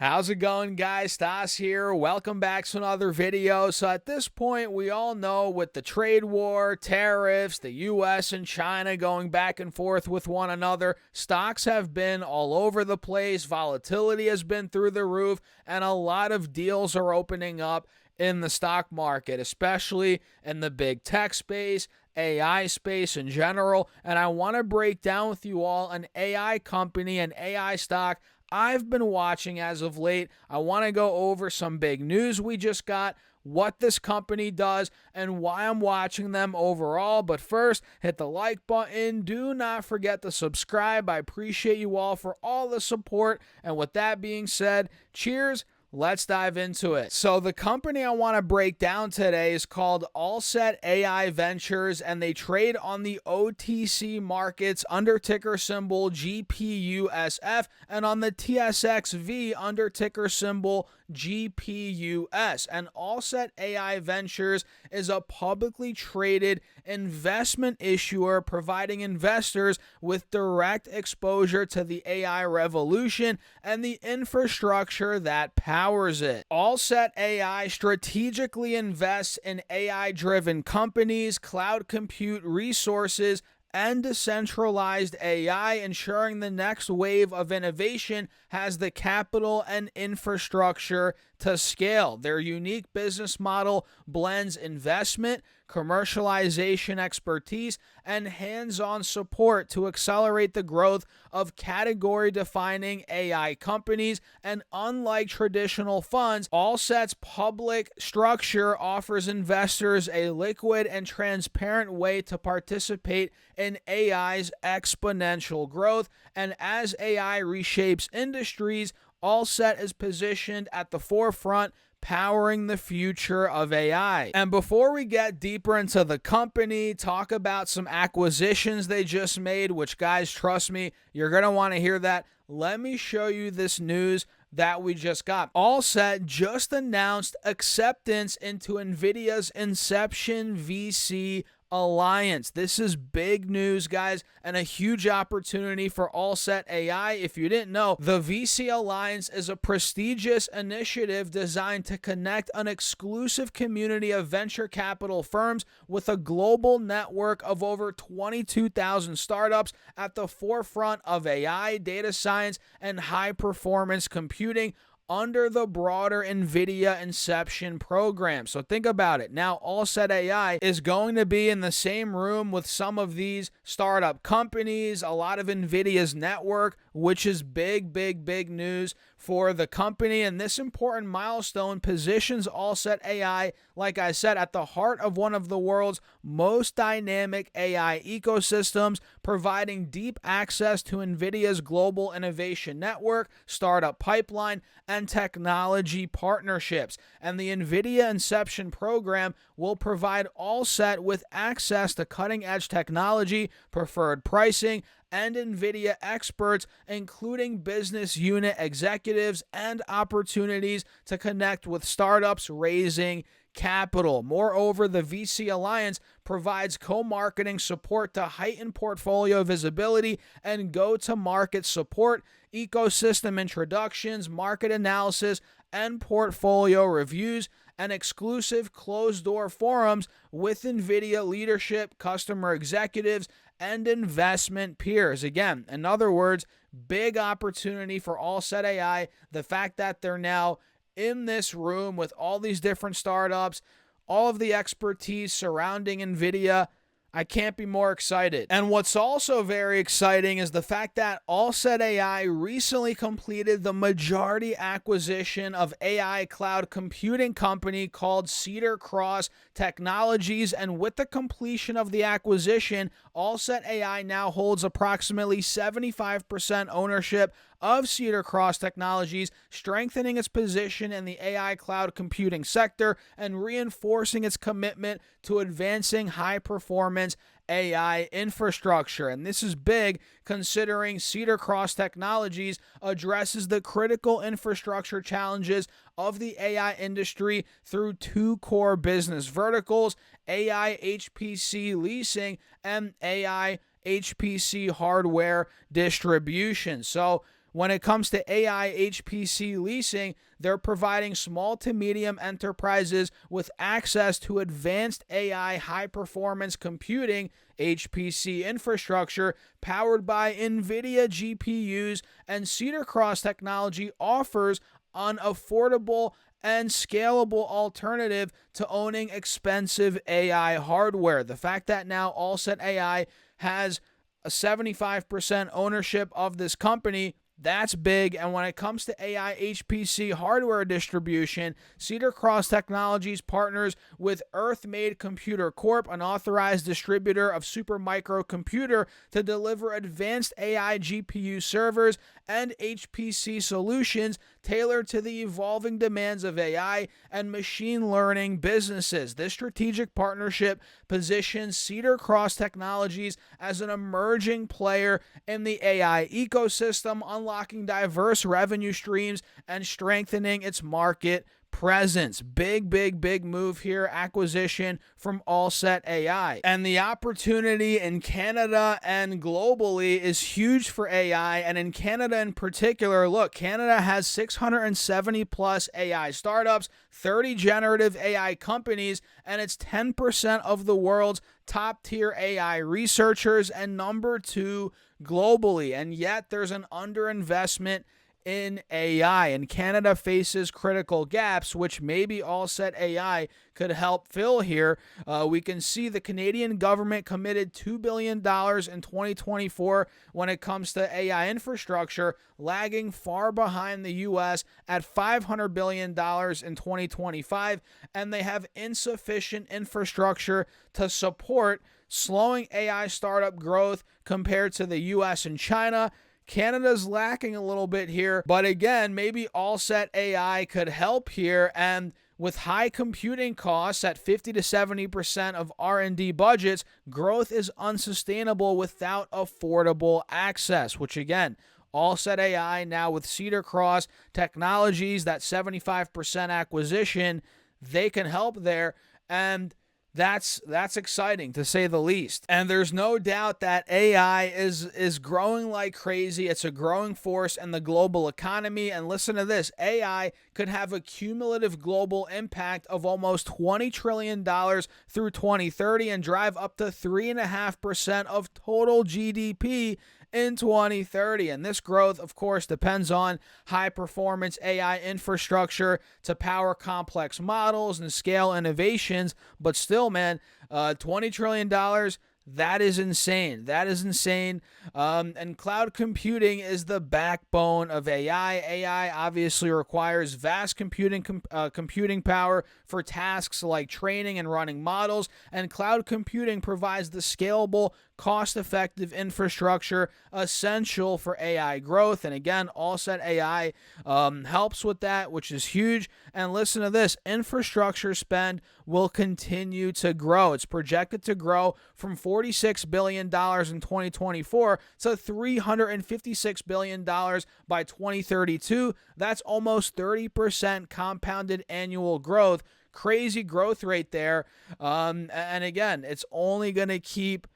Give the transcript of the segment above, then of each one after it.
How's it going, guys? Stas here. Welcome back to another video. So at this point, we all know with the trade war, tariffs, the US and China going back and forth with one another, stocks have been all over the place. Volatility has been through the roof, and a lot of deals are opening up in the stock market, especially in the big tech space, AI space in general. And I want to break down with you all an AI company, an AI stock I've been watching as of late. I want to go over some big news we just got, what this company does, and why I'm watching them overall. But first, hit the like button. Do not forget to subscribe. I appreciate you all for all the support. And with that being said, cheers. Let's dive into it. So the company I want to break down today is called Allset AI Ventures, and they trade on the OTC markets under ticker symbol GPUSF and on the TSXV under ticker symbol GPUS. And Allset AI Ventures is a publicly traded investment issuer providing investors with direct exposure to the AI revolution and the infrastructure that powers it. Allset AI strategically invests in AI-driven companies, cloud compute resources, and decentralized AI, ensuring the next wave of innovation has the capital and infrastructure to scale. Their unique business model blends investment, commercialization expertise, and hands-on support to accelerate the growth of category-defining AI companies. And unlike traditional funds, Allset's public structure offers investors a liquid and transparent way to participate in AI's exponential growth. And as AI reshapes industries, Allset is positioned at the forefront, powering the future of AI. And before we get deeper into the company, talk about some acquisitions they just made, which, guys, trust me, you're going to want to hear that. Let me show you this news that we just got. Allset just announced acceptance into NVIDIA's Inception VC Alliance. This is big news, guys, and a huge opportunity for Allset AI. If you didn't know, the VC Alliance is a prestigious initiative designed to connect an exclusive community of venture capital firms with a global network of over 22,000 startups at the forefront of AI, data science, and high-performance computing under the broader NVIDIA Inception program. So think about it. Now, Allset AI is going to be in the same room with some of these startup companies, a lot of NVIDIA's network, which is big news for the company. And this important milestone positions Allset AI, like I said, at the heart of one of the world's most dynamic AI ecosystems, providing deep access to NVIDIA's global innovation network, startup pipeline, and technology partnerships. And the NVIDIA Inception program will provide Allset with access to cutting-edge technology, preferred pricing, and NVIDIA experts, including business unit executives, and opportunities to connect with startups raising capital. Moreover, the VC Alliance provides co-marketing support to heighten portfolio visibility and go-to-market support, ecosystem introductions, market analysis, and portfolio reviews, and exclusive closed-door forums with NVIDIA leadership, customer executives, and investment peers. Again, in other words, big opportunity for Allset AI. The fact that they're now in this room with all these different startups, all of the expertise surrounding NVIDIA, I can't be more excited. And what's also very exciting is the fact that Allset AI recently completed the majority acquisition of AI cloud computing company called Cedar Technologies. And with the completion of the acquisition, Allset AI now holds approximately 75% ownership of Cedar Technologies, strengthening its position in the AI cloud computing sector and reinforcing its commitment to advancing high-performance AI infrastructure. And this is big considering Cedar Technologies addresses the critical infrastructure challenges of the AI industry through two core business verticals: AI HPC leasing and AI HPC hardware distribution. So when it comes to AI HPC leasing, they're providing small to medium enterprises with access to advanced AI high-performance computing HPC infrastructure powered by NVIDIA GPUs, and Cedar Technology offers an affordable and scalable alternative to owning expensive AI hardware. The fact that now Allset AI has a 75% ownership of this company, that's big. And when it comes to AI HPC hardware distribution, Cedar Technologies partners with Earthmade Computer Corp, an authorized distributor of Supermicro Computer, to deliver advanced AI GPU servers and HPC solutions tailored to the evolving demands of AI and machine learning businesses. This strategic partnership positions Cedar Technologies as an emerging player in the AI ecosystem, unlocking diverse revenue streams and strengthening its market presence. Big move here. Acquisition from Allset AI. And the opportunity in Canada and globally is huge for AI. And in Canada in particular, look, Canada has 670 plus AI startups, 30 generative AI companies, and it's 10% of the world's top tier AI researchers and number 2 globally. And yet there's an underinvestment in AI, and Canada faces critical gaps, which maybe Allset AI could help fill here. We can see the Canadian government committed $2 billion in 2024 when it comes to AI infrastructure, lagging far behind the U.S. at $500 billion in 2025, and they have insufficient infrastructure to support slowing AI startup growth compared to the U.S. and China. Canada's lacking a little bit here, but again, maybe Allset AI could help here. And with high computing costs at 50 to 70% of R&D budgets, growth is unsustainable without affordable access, which again, Allset AI now with Cedar Technologies, that 75% acquisition, they can help there. And that's exciting to say the least. And there's no doubt that AI is growing like crazy. It's a growing force in the global economy. And listen to this, AI could have a cumulative global impact of almost $20 trillion through 2030 and drive up to 3.5% of total GDP in 2030. And this growth, of course, depends on high-performance AI infrastructure to power complex models and scale innovations. But still, man, $20 trillion, that is insane. That is insane. And cloud computing is the backbone of AI. AI obviously requires vast computing power for tasks like training and running models, and cloud computing provides the scalable, cost-effective infrastructure essential for AI growth. And again, Allset AI helps with that, which is huge. And listen to this, infrastructure spend will continue to grow. It's projected to grow from $46 billion in 2024 to $356 billion by 2032. That's almost 30% compounded annual growth. Crazy growth rate there. And again, it's only going to keep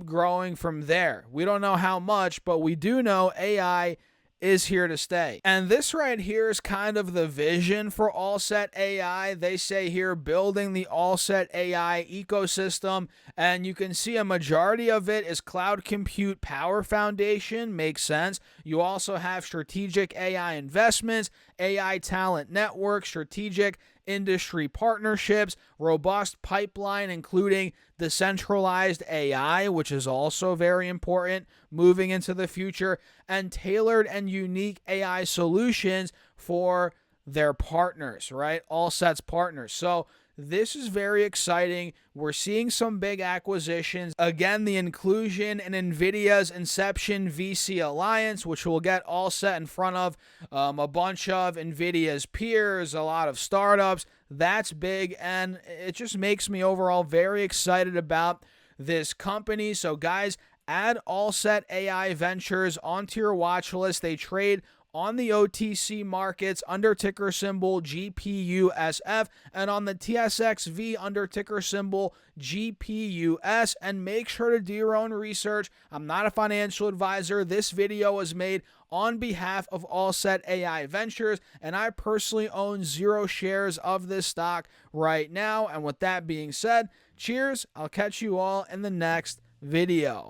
growing from there. We don't know how much, but we do know AI is here to stay. And this right here is kind of the vision for Allset AI. They say here, building the Allset AI ecosystem, and you can see a majority of it is cloud compute power foundation. Makes sense. You also have strategic AI investments, AI talent network, strategic industry partnerships, robust pipeline, including decentralized AI, which is also very important moving into the future, and tailored and unique AI solutions for their partners, right? Allset's partners. So this is very exciting. We're seeing some big acquisitions. Again, the inclusion in NVIDIA's Inception VC Alliance, which will get Allset in front of a bunch of NVIDIA's peers, a lot of startups. That's big, and it just makes me overall very excited about this company. So guys, add Allset AI Ventures onto your watch list. They trade on the OTC markets under ticker symbol GPUSF and on the TSXV under ticker symbol GPUS. And make sure to do your own research. I'm not a financial advisor. This video was made on behalf of All Set AI Ventures, and I personally own 0 shares of this stock right now. And with that being said, cheers. I'll catch you all in the next video.